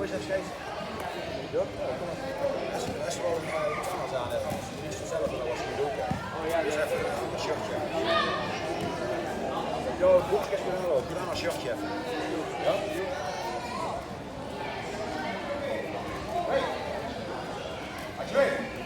Moet je even scheten? Ja, als je wel een canvas aan hebt, als je niet zelf dan was je doek. Oh ja, dus even een shirtje. Jo, het boekje is gedaan ook. Doe dan een shirtje even. Ja? Hey! Activate!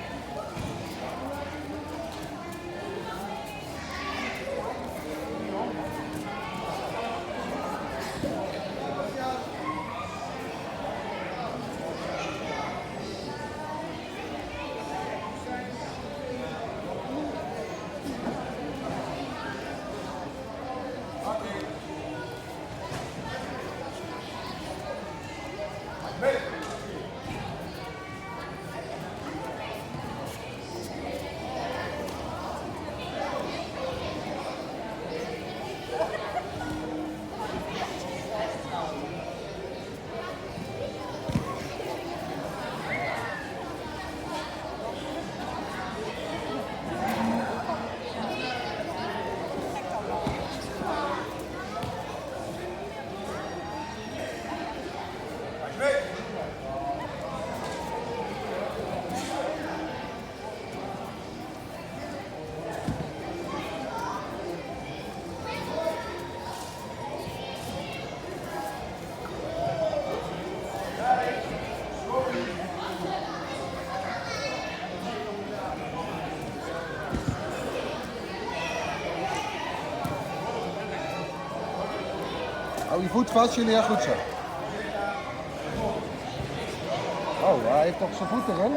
Hou je voet vast, Julia, goed zo. Oh, hij heeft toch zijn voet erin?